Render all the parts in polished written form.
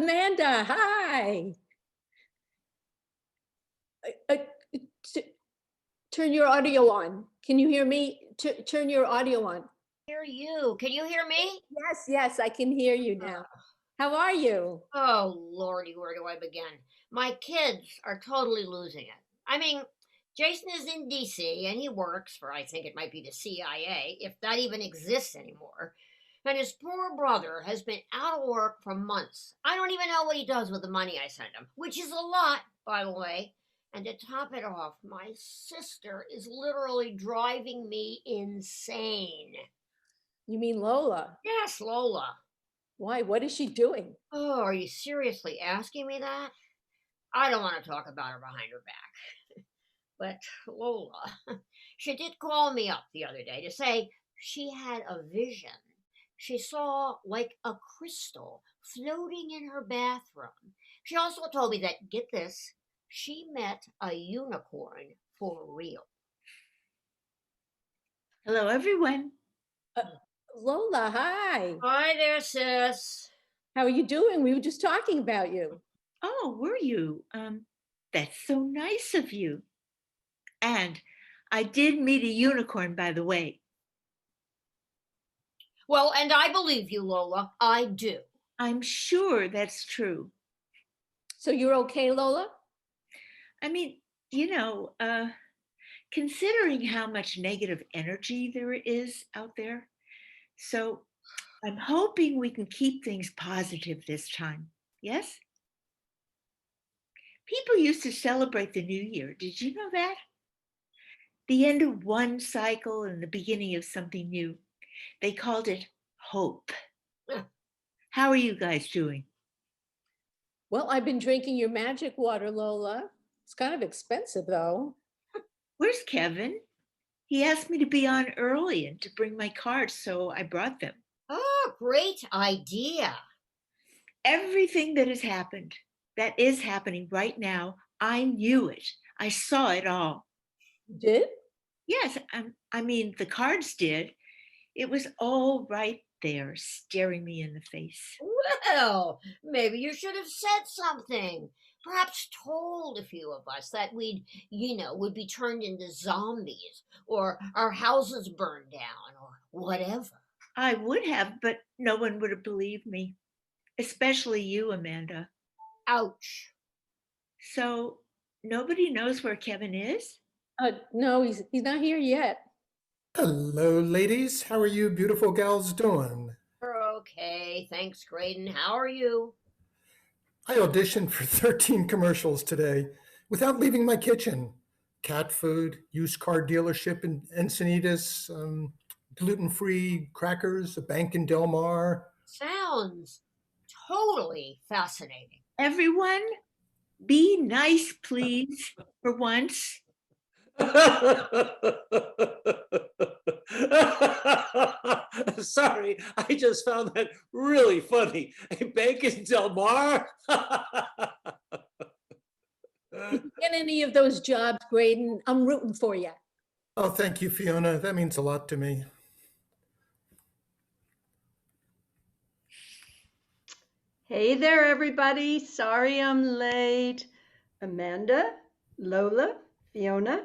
Amanda, hi. Uh, t- Turn your audio on. Can you hear me? Turn your audio on. Hear you. Can you hear me? Yes, yes, I can hear you now. How are you? Oh, Lordy, where do I begin? My kids are totally losing it. I mean, Jason is in DC and he works for, I think it might be the CIA, if that even exists anymore. And his poor brother has been out of work for months. I don't even know what he does with the money I send him, which is a lot, by the way. And to top it off, my sister is literally driving me insane. You mean Lola? Yes, Lola. Why? What is she doing? Oh, are you seriously asking me that? I don't want to talk about her behind her back. But Lola, she did call me up the other day to say she had a vision. She saw like a crystal floating in her bathroom. She also told me that, get this, she met a unicorn for real. Hello, everyone. Uh, Lola, hi. Hi there, sis. How are you doing? We were just talking about you. Oh, were you? That's so nice of you. And I did meet a unicorn, by the way. Well, and I believe you, Lola. I do. I'm sure that's true. So you're okay, Lola? I mean, you know, considering how much negative energy there is out there, so I'm hoping we can keep things positive this time. Yes? People used to celebrate the new year. Did you know that? The end of one cycle and the beginning of something new. They called it hope. How are you guys doing? Well, I've been drinking your magic water, Lola. It's kind of expensive, though. Where's Kevin? He asked me to be on early and to bring my cards, so I brought them. Oh, great idea. Everything that is happening right now, I knew it. I saw it all. You did? Yes, I mean, the cards did. It was all right there, staring me in the face. Well, maybe you should have said something. Perhaps told a few of us that would be turned into zombies or our houses burned down or whatever. I would have, but no one would have believed me, especially you, Amanda. Ouch. So nobody knows where Kevin is? No, he's not here yet. Hello, ladies. How are you beautiful gals doing? We're okay. Thanks, Graydon. How are you? I auditioned for 13 commercials today without leaving my kitchen. Cat food, used car dealership in Encinitas, gluten-free crackers, a bank in Del Mar. Sounds totally fascinating. Everyone, be nice, please, for once. Sorry, I just found that really funny. A bank in Del Mar? Get any of those jobs, Graydon. I'm rooting for you. Oh, thank you, Fiona. That means a lot to me. Hey there, everybody. Sorry I'm late. Amanda, Lola, Fiona,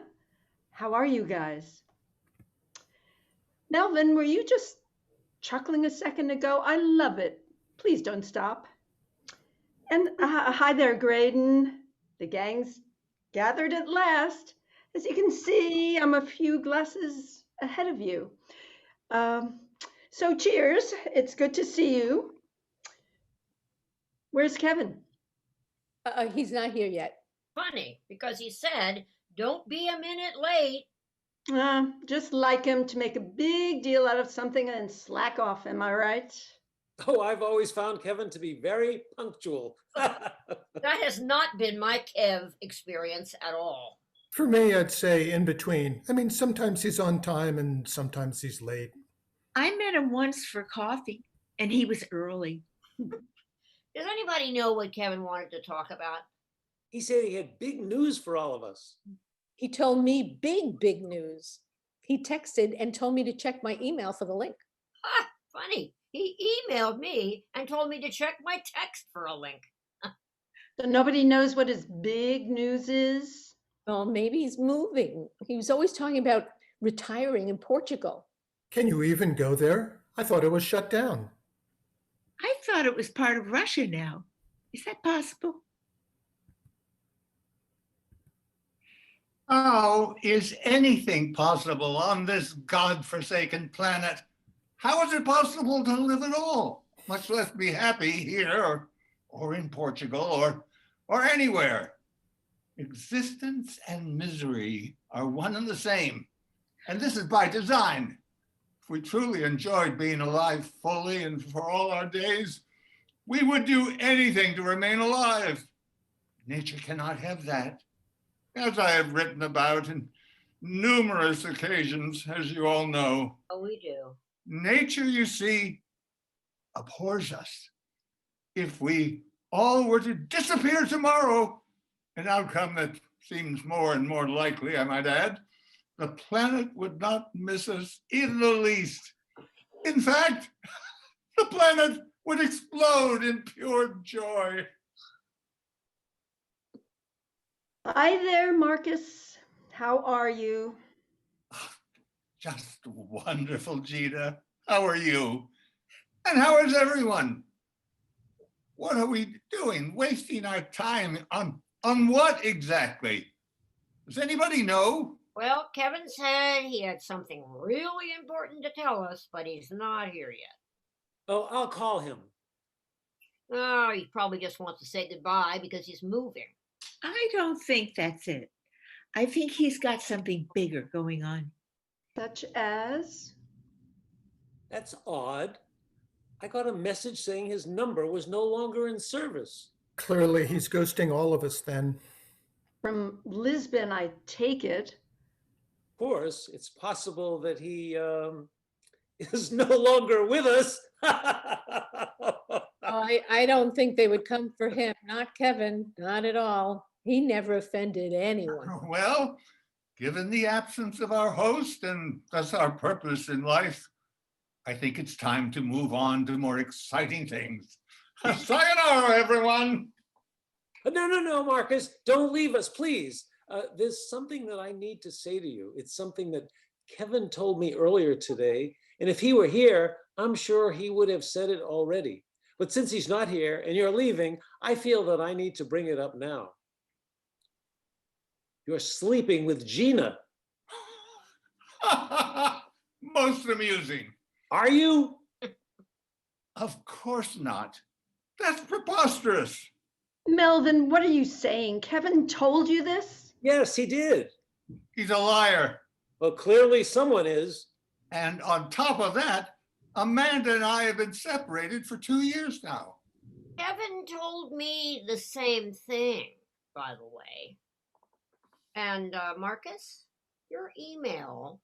how are you guys? Melvin, were you just chuckling a second ago? I love it. Please don't stop. And hi there, Graydon. The gang's gathered at last. As you can see, I'm a few glasses ahead of you. So cheers. It's good to see you. Where's Kevin? He's not here yet. Funny, because he said, don't be a minute late. Just like him to make a big deal out of something and slack off, am I right? Oh, I've always found Kevin to be very punctual. That has not been my Kev experience at all. For me, I'd say in between. I mean, sometimes he's on time and sometimes he's late. I met him once for coffee, and he was early. Does anybody know what Kevin wanted to talk about? He said he had big news for all of us. He told me big news. He texted and told me to check my email for the link. Ah, funny. He emailed me and told me to check my text for a link. So nobody knows what his big news is? Well, maybe he's moving. He was always talking about retiring in Portugal. Can you even go there? I thought it was shut down. I thought it was part of Russia now. Is that possible? How is anything possible on this God-forsaken planet? How is it possible to live at all, much less be happy here or in Portugal or anywhere? Existence and misery are one and the same, and this is by design. If we truly enjoyed being alive fully and for all our days, we would do anything to remain alive. Nature cannot have that. As I have written about in numerous occasions, as you all know. Oh, we do. Nature, you see, abhors us. If we all were to disappear tomorrow, an outcome that seems more and more likely, I might add, the planet would not miss us in the least. In fact, the planet would explode in pure joy. Hi there, Marcus. How are you? Just wonderful, Gina. How are you? And how is everyone? What are we doing? Wasting our time on what exactly? Does anybody know? Well, Kevin said he had something really important to tell us, but he's not here yet. Oh, I'll call him. Oh, he probably just wants to say goodbye because he's moving. I don't think that's it. I think he's got something bigger going on. Such as? That's odd. I got a message saying his number was no longer in service. Clearly, he's ghosting all of us then. From Lisbon, I take it. Of course, it's possible that he is no longer with us. I don't think they would come for him. Not Kevin, not at all. He never offended anyone. Well, given the absence of our host and thus our purpose in life, I think it's time to move on to more exciting things. Sayonara, everyone. No, Marcus, don't leave us, please. There's something that I need to say to you. It's something that Kevin told me earlier today, and if he were here, I'm sure he would have said it already. But since he's not here and you're leaving, I feel that I need to bring it up now. You're sleeping with Gina. Most amusing. Are you? Of course not. That's preposterous. Melvin, what are you saying? Kevin told you this? Yes, he did. He's a liar. Well, clearly someone is. And on top of that, Amanda and I have been separated for 2 years now. Kevin told me the same thing, by the way. And Marcus, your email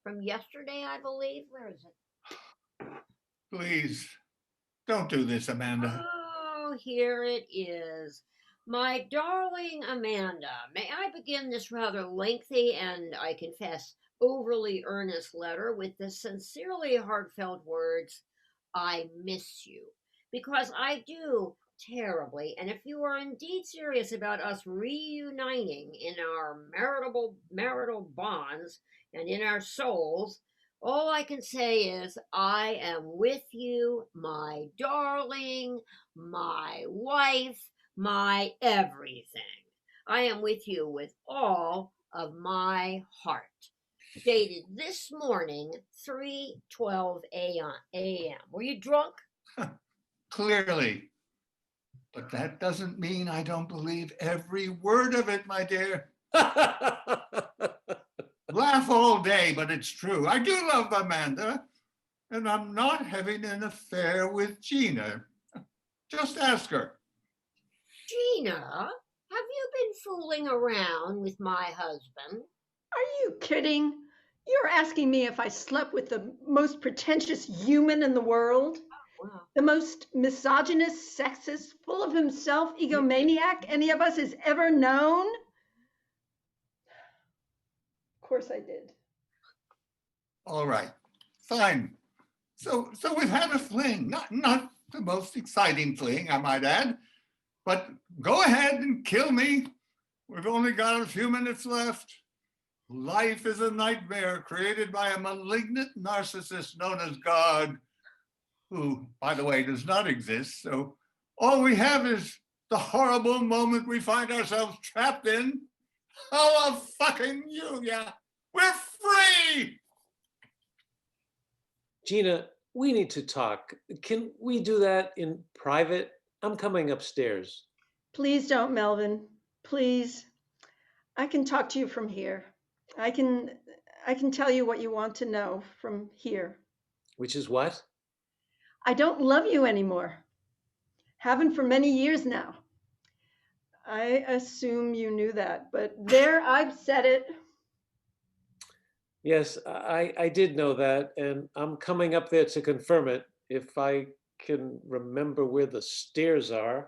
from yesterday, I believe, where is it? Please, don't do this, Amanda. Oh, here it is. My darling Amanda, may I begin this rather lengthy and, I confess, overly earnest letter with the sincerely heartfelt words, I miss you. Because I do terribly, and if you are indeed serious about us reuniting in our marital bonds and in our souls, all I can say is I am with you, my darling, my wife, my everything. I am with you with all of my heart. Dated this morning, 3:12 a.m. Were you drunk? Clearly. But that doesn't mean I don't believe every word of it, my dear. Laugh all day, but it's true. I do love Amanda, and I'm not having an affair with Gina. Just ask her. Gina, have you been fooling around with my husband? Are you kidding? You're asking me if I slept with the most pretentious human in the world? Wow. The most misogynist, sexist, full of himself, egomaniac any of us has ever known? Of course I did. All right, fine. So we've had a fling, not the most exciting fling, I might add, but go ahead and kill me. We've only got a few minutes left. Life is a nightmare created by a malignant narcissist known as God, who, by the way, does not exist. So all we have is the horrible moment we find ourselves trapped in. How fucking you, yeah. We're free! Gina, we need to talk. Can we do that in private? I'm coming upstairs. Please don't, Melvin. Please. I can talk to you from here. I can tell you what you want to know from here. Which is what? I don't love you anymore. Haven't for many years now. I assume you knew that, but there, I've said it. Yes, I did know that, and I'm coming up there to confirm it if I can remember where the stairs are.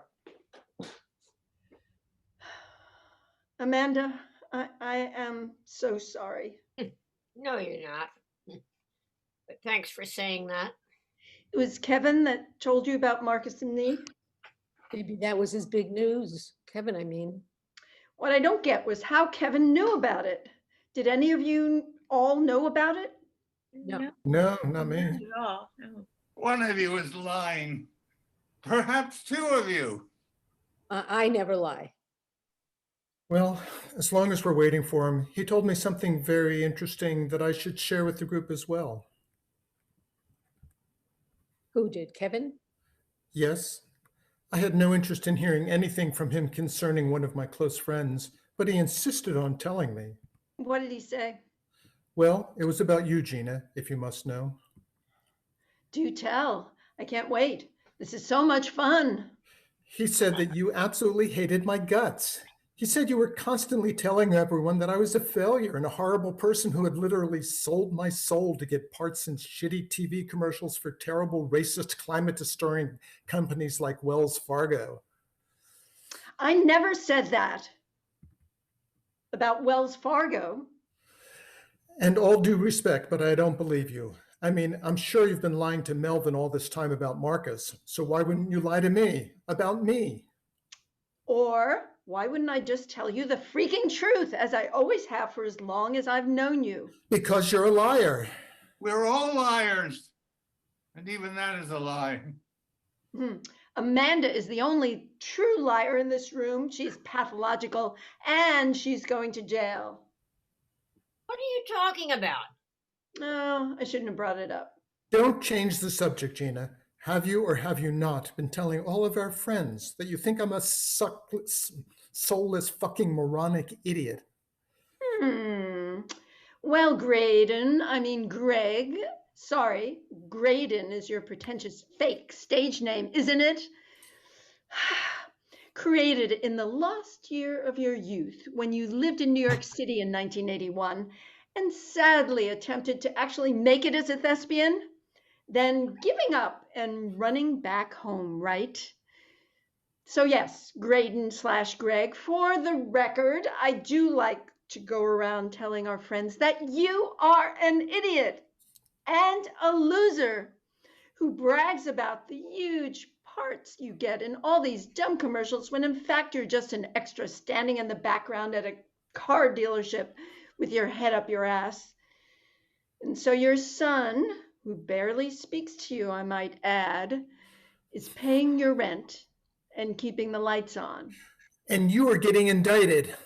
Amanda, I am so sorry. No, you're not. But thanks for saying that. It was Kevin that told you about Marcus and me. Maybe that was his big news. Kevin, I mean. What I don't get was how Kevin knew about it. Did any of you all know about it? No. No, not me. Not at all. No. One of you is lying. Perhaps two of you. I never lie. Well, as long as we're waiting for him, he told me something very interesting that I should share with the group as well. Who did? Kevin? Yes, I had no interest in hearing anything from him concerning one of my close friends, but he insisted on telling me. What did he say? Well, it was about you, Gina, if you must know. Do tell. I can't wait. This is so much fun. He said that you absolutely hated my guts. He said you were constantly telling everyone that I was a failure and a horrible person who had literally sold my soul to get parts in shitty TV commercials for terrible, racist, climate-destroying companies like Wells Fargo. I never said that about Wells Fargo. And all due respect, but I don't believe you. I mean, I'm sure you've been lying to Melvin all this time about Marcus, so why wouldn't you lie to me about me? Or why wouldn't I just tell you the freaking truth, as I always have for as long as I've known you? Because you're a liar. We're all liars. And even that is a lie. Amanda is the only true liar in this room. She's pathological and she's going to jail. What are you talking about? Oh, I shouldn't have brought it up. Don't change the subject, Gina. Have you or have you not been telling all of our friends that you think I'm a soulless fucking moronic idiot? Well, Greg. Sorry, Graydon is your pretentious fake stage name, isn't it? Created in the last year of your youth when you lived in New York City in 1981 and sadly attempted to actually make it as a thespian, then giving up and running back home, right? So yes, Graydon/Greg, for the record, I do like to go around telling our friends that you are an idiot and a loser who brags about the huge parts you get in all these dumb commercials when in fact you're just an extra standing in the background at a car dealership with your head up your ass. And so your son, who barely speaks to you, I might add, is paying your rent and keeping the lights on. And you are getting indicted.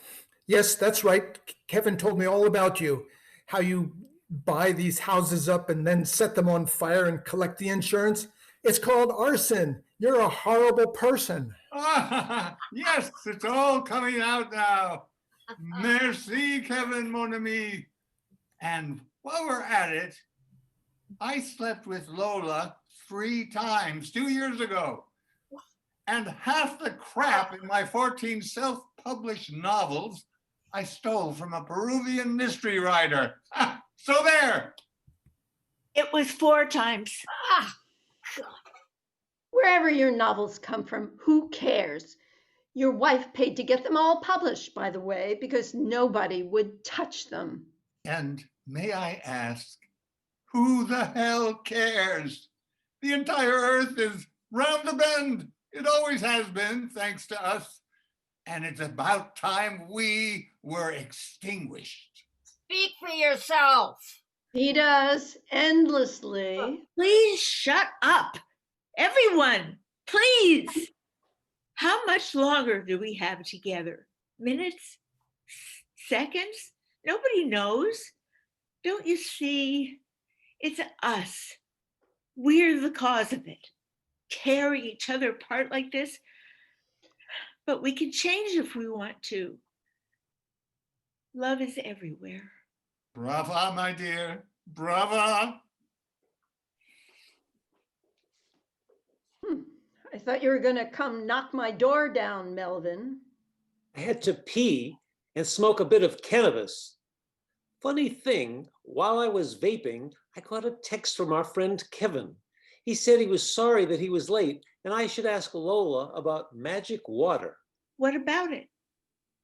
Yes, that's right. Kevin told me all about you, how you buy these houses up and then set them on fire and collect the insurance. It's called arson. You're a horrible person. Yes, it's all coming out now. Merci, Kevin, mon ami. And while we're at it, I slept with Lola 3 times 2 years ago. And half the crap in my 14 self-published novels I stole from a Peruvian mystery writer. So there. It was 4 times. Ah, God. Wherever your novels come from, who cares? Your wife paid to get them all published, by the way, because nobody would touch them. And may I ask, Who the hell cares? The entire Earth is round the bend. It always has been, thanks to us. And it's about time we were extinguished. Speak for yourself. He does endlessly. Please shut up. Everyone, please. How much longer do we have together? Minutes? Seconds? Nobody knows. Don't you see? It's us. We're the cause of it. Tearing each other apart like this. But we can change if we want to. Love is everywhere. Brava, my dear. Brava. I thought you were going to come knock my door down, Melvin. I had to pee and smoke a bit of cannabis. Funny thing, while I was vaping, I got a text from our friend Kevin. He said he was sorry that he was late and I should ask Lola about magic water. What about it?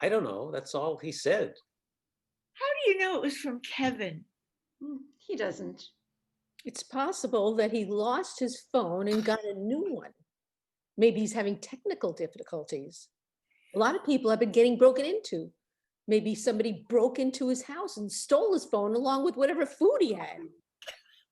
I don't know, that's all he said. How do you know it was from Kevin? He doesn't. It's possible that he lost his phone and got a new one. Maybe he's having technical difficulties. A lot of people have been getting broken into. Maybe somebody broke into his house and stole his phone along with whatever food he had.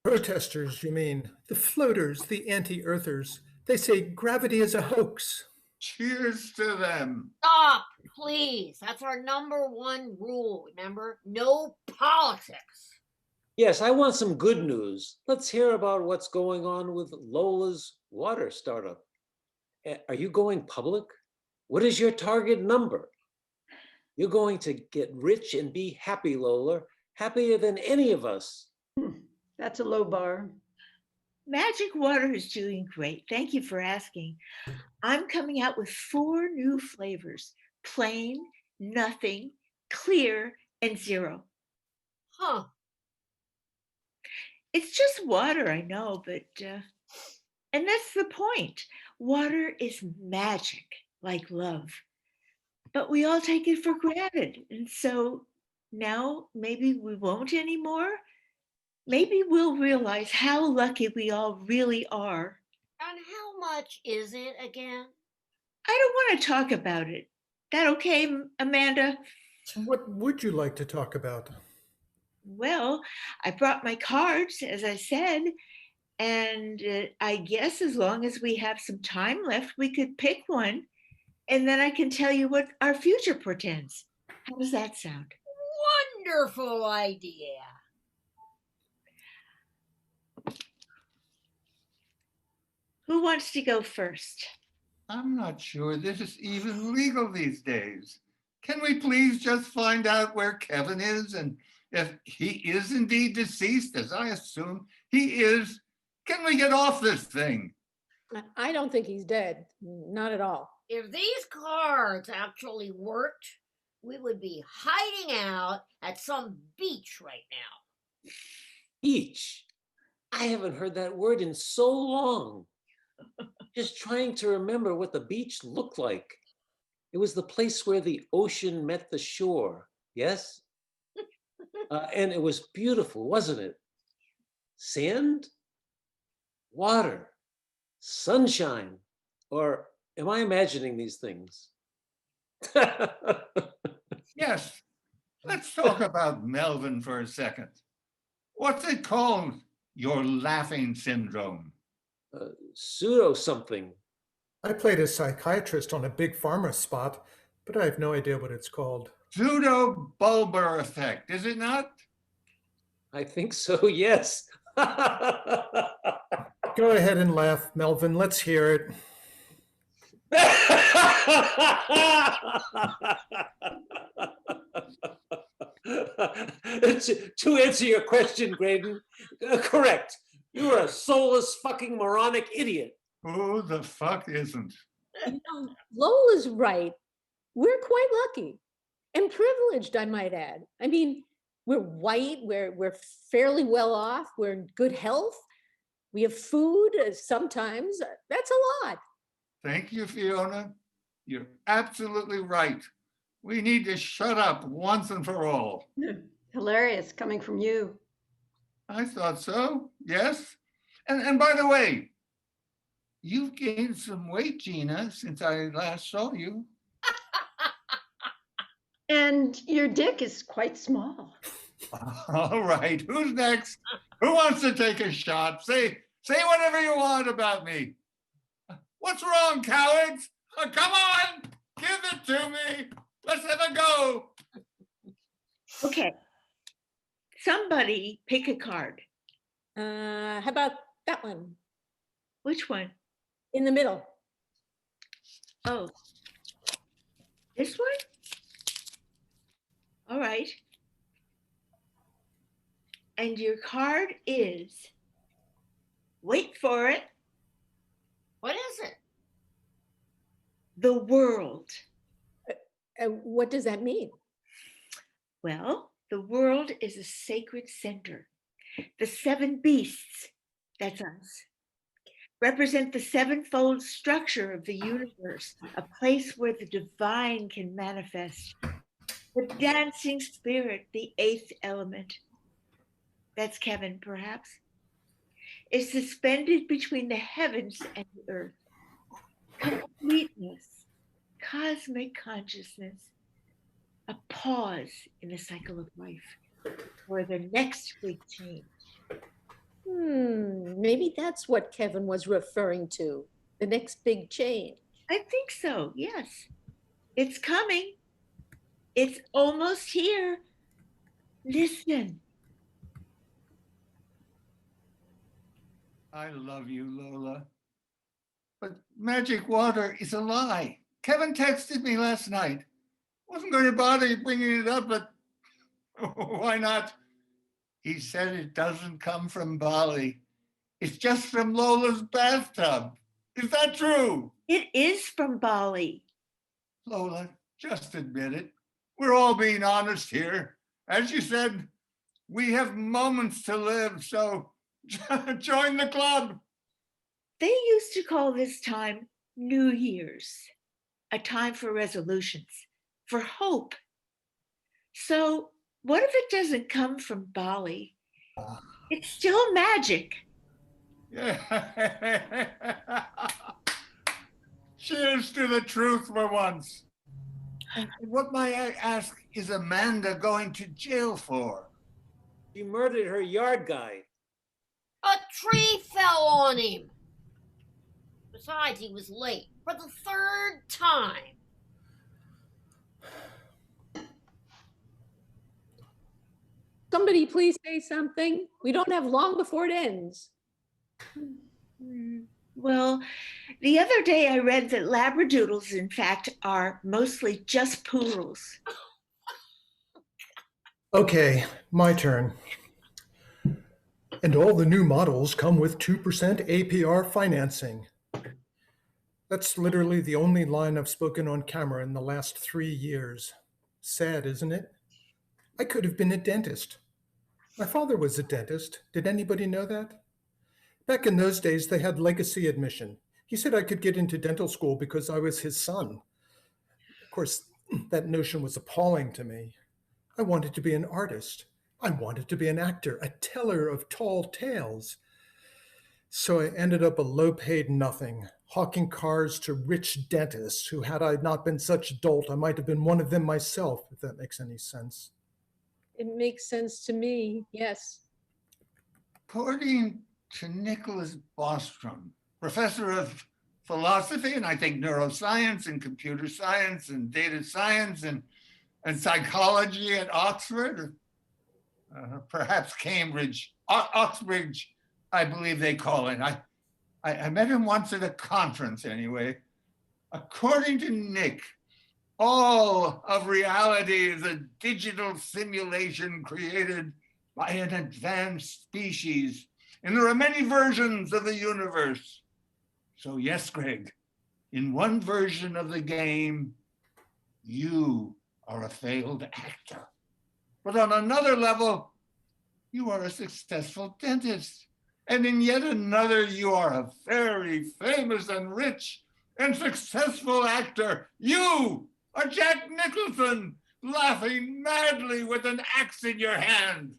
Protesters, you mean? The floaters, the anti-earthers. They say gravity is a hoax. Cheers to them. Stop, please. That's our #1 rule, remember? No politics. Yes, I want some good news. Let's hear about what's going on with Lola's water startup. Are you going public? What is your target number? You're going to get rich and be happy, Lola, happier than any of us. That's a low bar. Magic water is doing great. Thank you for asking. I'm coming out with 4 new flavors: plain, nothing, clear, and zero. Huh. It's just water, I know, but, and that's the point. Water is magic, like love. But we all take it for granted. And so now maybe we won't anymore. Maybe we'll realize how lucky we all really are. And how much is it again? I don't want to talk about it. That okay, Amanda? What would you like to talk about? Well, I brought my cards, as I said, and I guess as long as we have some time left, we could pick one, and then I can tell you what our future portends. How does that sound? Wonderful idea. Who wants to go first? I'm not sure this is even legal these days. Can we please just find out where Kevin is? And if he is indeed deceased, as I assume he is, can we get off this thing? I don't think he's dead. Not at all. If these cards actually worked, we would be hiding out at some beach right now. Beach. I haven't heard that word in so long. Just trying to remember what the beach looked like. It was the place where the ocean met the shore, yes? And it was beautiful, wasn't it? Sand? Water? Sunshine? Or am I imagining these things? Yes, let's talk about Melvin for a second. What's it called, your laughing syndrome? Pseudo something. I played a psychiatrist on a big pharma spot, but I have no idea what it's called. Pseudo-bulbar effect, is it not? I think so, yes. Go ahead and laugh, Melvin. Let's hear it. To answer your question, Graydon, correct. You're a soulless fucking moronic idiot. Who the fuck isn't? Lola's right. We're quite lucky and privileged, I might add. I mean, we're white, we're fairly well off, we're in good health, we have food sometimes. That's a lot. Thank you, Fiona. You're absolutely right. We need to shut up once and for all. Hilarious coming from you. I thought so, yes. And by the way, you've gained some weight, Gina, since I last saw you. And your dick is quite small. All right, who's next? Who wants to take a shot? Say whatever you want about me. What's wrong, cowards? Come on, give it to me. Let's have a go. Okay. Somebody pick a card. How about that one Which one? in the middle? Oh, this one? All right. And your card is, wait for it, What is it? the world. What does that mean? Well, the world is a sacred center. The seven beasts, that's us, represent the sevenfold structure of the universe, a place where the divine can manifest. The dancing spirit, the eighth element, that's Kevin perhaps, is suspended between the heavens and the earth. Completeness, cosmic consciousness, a pause in the cycle of life for the next big change. Maybe that's what Kevin was referring to, the next big change. I think so, yes. It's coming. It's almost here. Listen. I love you, Lola. But magic water is a lie. Kevin texted me last night. Wasn't going to bother you bringing it up, but why not? He said it doesn't come from Bali. It's just from Lola's bathtub. Is that true? It is from Bali. Lola, just admit it. We're all being honest here. As you said, we have moments to live, so join the club. They used to call this time New Year's, a time for resolutions, for hope. So what if it doesn't come from Bali? It's still magic. Yeah. Cheers to the truth for once. And what, may I ask, is Amanda going to jail for? She murdered her yard guy. A tree fell on him. Besides, he was late for the third time. Somebody please say something. We don't have long before it ends. Well, the other day I read that Labradoodles, in fact, are mostly just poodles. Okay, my turn. And all the new models come with 2% APR financing. That's literally the only line I've spoken on camera in the last 3 years. Sad, isn't it? I could have been a dentist. My father was a dentist. Did anybody know that? Back in those days, they had legacy admission. He said I could get into dental school because I was his son. Of course, that notion was appalling to me. I wanted to be an artist. I wanted to be an actor, a teller of tall tales. So I ended up a low-paid nothing, hawking cars to rich dentists who, had I not been such a dolt, I might have been one of them myself, if that makes any sense. It makes sense to me, yes. According to Nicholas Bostrom, professor of philosophy and I think neuroscience and computer science and data science and psychology at Oxford, perhaps Cambridge, Oxbridge, I believe they call it. I met him once at a conference anyway. According to Nick, all of reality is a digital simulation created by an advanced species. And there are many versions of the universe. So yes, Greg, in one version of the game, you are a failed actor. But on another level, you are a successful dentist. And in yet another, you are a very famous and rich and successful actor. You are Jack Nicholson, laughing madly with an axe in your hand.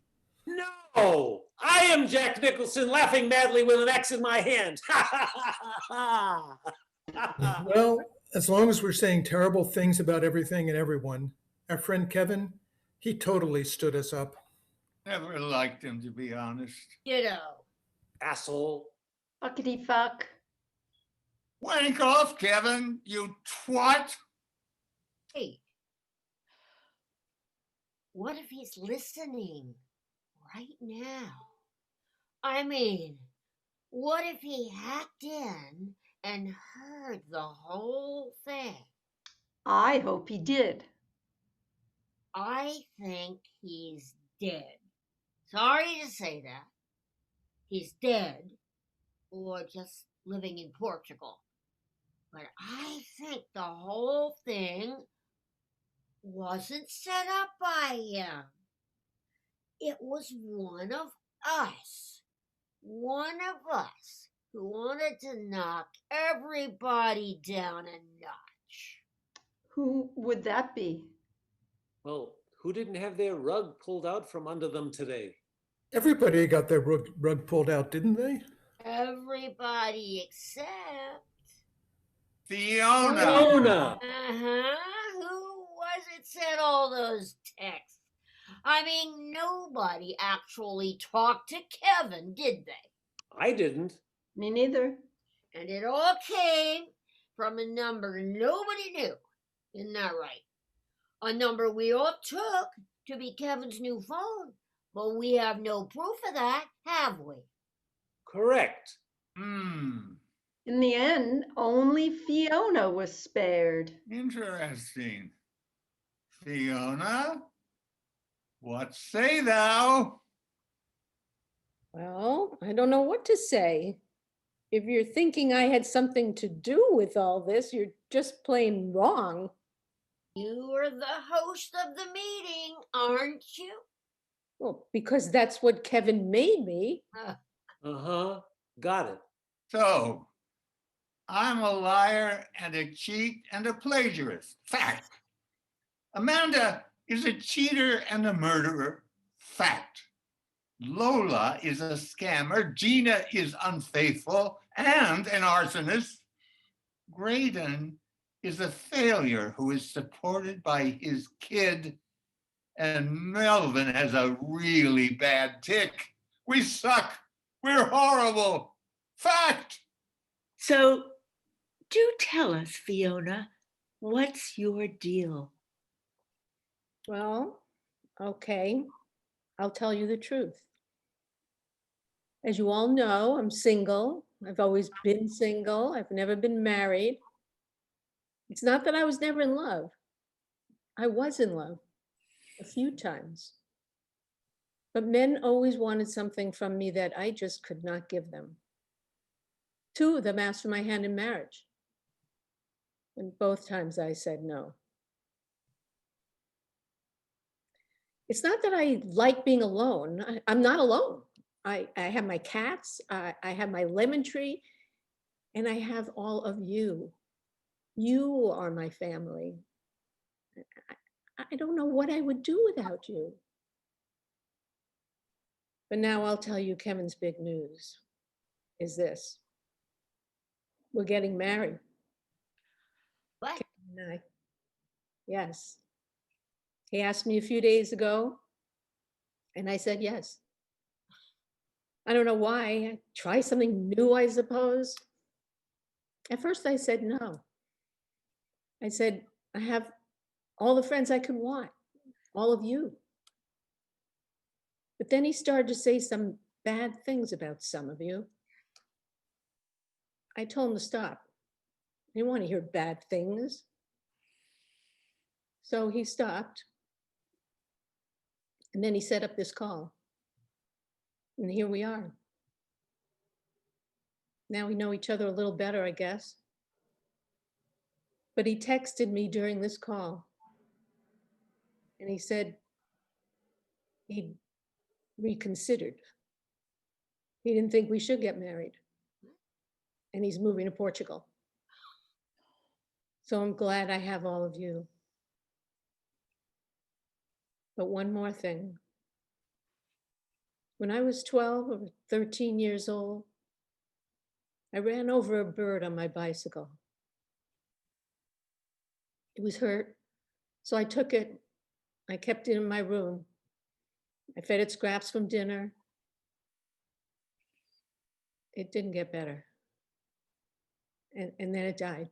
No, I am Jack Nicholson laughing madly with an axe in my hand. Ha ha ha ha ha. Well, as long as we're saying terrible things about everything and everyone, our friend Kevin, he totally stood us up. Never liked him, to be honest. Ditto. Asshole. Fuckity fuck. Wank off, Kevin, you twat. Hey, what if he's listening right now? I mean, what if he hacked in and heard the whole thing? I hope he did. I think he's dead. Sorry to say that. He's dead or just living in Portugal. But I think the whole thing wasn't set up by him. It was one of us. One of us who wanted to knock everybody down a notch. Who would that be? Well, who didn't have their rug pulled out from under them today? Everybody got their rug pulled out, didn't they? Everybody except. Fiona. Fiona. Who was it sent all those texts? I mean, nobody actually talked to Kevin, did they? I didn't. Me neither. And it all came from a number nobody knew. Isn't that right? A number we all took to be Kevin's new phone. But we have no proof of that, have we? Correct. Hmm, In the end, only Fiona was spared. interesting. Fiona, what say thou? Well, I don't know what to say. If you're thinking I had something to do with all this, you're just plain wrong. You are the host of the meeting, aren't you? Well, because that's what Kevin made me. Uh-huh. Got it. So, I'm a liar and a cheat and a plagiarist. Fact. Amanda is a cheater and a murderer. Fact. Lola is a scammer. Gina is unfaithful and an arsonist. Graydon is a failure who is supported by his kid. And Melvin has a really bad tick. We suck. We're horrible. Fact. So do tell us, Fiona, what's your deal? Well, okay, I'll tell you the truth. As you all know, I'm single. I've always been single. I've never been married. It's not that I was never in love. I was in love a few times. But men always wanted something from me that I just could not give them. Two of them asked for my hand in marriage. And both times I said no. It's not that I like being alone. I'm not alone. I have my cats, I have my lemon tree, and I have all of you. You are my family. I don't know what I would do without you. But now I'll tell you Kevin's big news is this. We're getting married. What? Kevin and I. Yes. He asked me a few days ago, and I said yes. I don't know why. Try something new, I suppose. At first, I said no. I said, I have all the friends I could want, all of you. But then he started to say some bad things about some of you. I told him to stop. I didn't want to hear bad things. So he stopped. And then he set up this call. And here we are. Now we know each other a little better, I guess. But he texted me during this call. And he said he reconsidered. He didn't think we should get married. And he's moving to Portugal. So I'm glad I have all of you. But one more thing. When I was 12 or 13 years old, I ran over a bird on my bicycle. It was hurt, so I took it. I kept it in my room. I fed it scraps from dinner. It didn't get better. And then it died.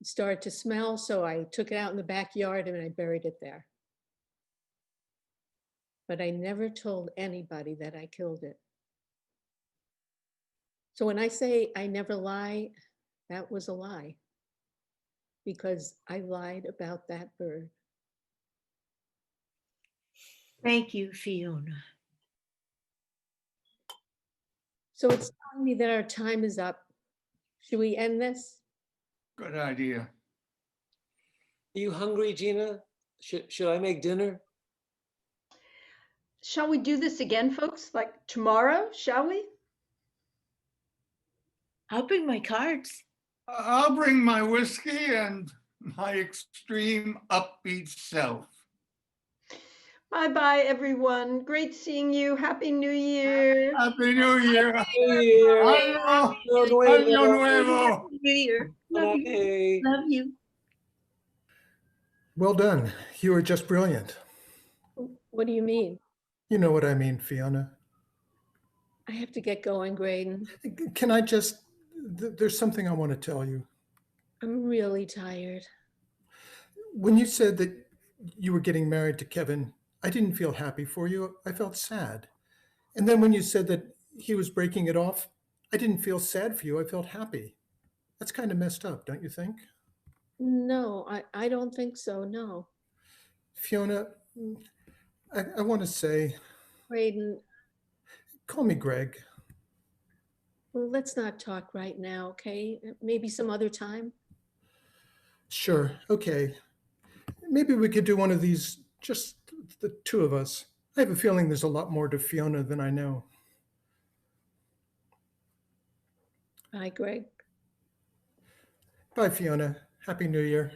It started to smell, so I took it out in the backyard and I buried it there. But I never told anybody that I killed it. So when I say I never lie, that was a lie, because I lied about that bird. Thank you, Fiona. So it's telling me that our time is up. Should we end this? Good idea. Are you hungry, Gina? Should I make dinner? Shall we do this again, folks? Like tomorrow, shall we? I'll bring my cards. I'll bring my whiskey and my extreme upbeat self. Bye-bye, everyone. Great seeing you. Happy New Year. Happy New Year. New Year. Año, Año año nuevo. nuevo. New Year. Love you. Bye. Love you. Well done. You were just brilliant. What do you mean? You know what I mean, Fiona. I have to get going, Graydon. Can I just, there's something I want to tell you. I'm really tired. When you said that you were getting married to Kevin, I didn't feel happy for you. I felt sad. And then when you said that he was breaking it off, I didn't feel sad for you. I felt happy. That's kind of messed up, don't you think? No, I don't think so, no. Fiona, I want to say, Graydon, call me Greg. well, let's not talk right now, okay? Maybe some other time. Sure, okay. Maybe we could do one of these, just the two of us. I have a feeling there's a lot more to Fiona than I know. Bye, Greg. Bye, Fiona. Happy New Year.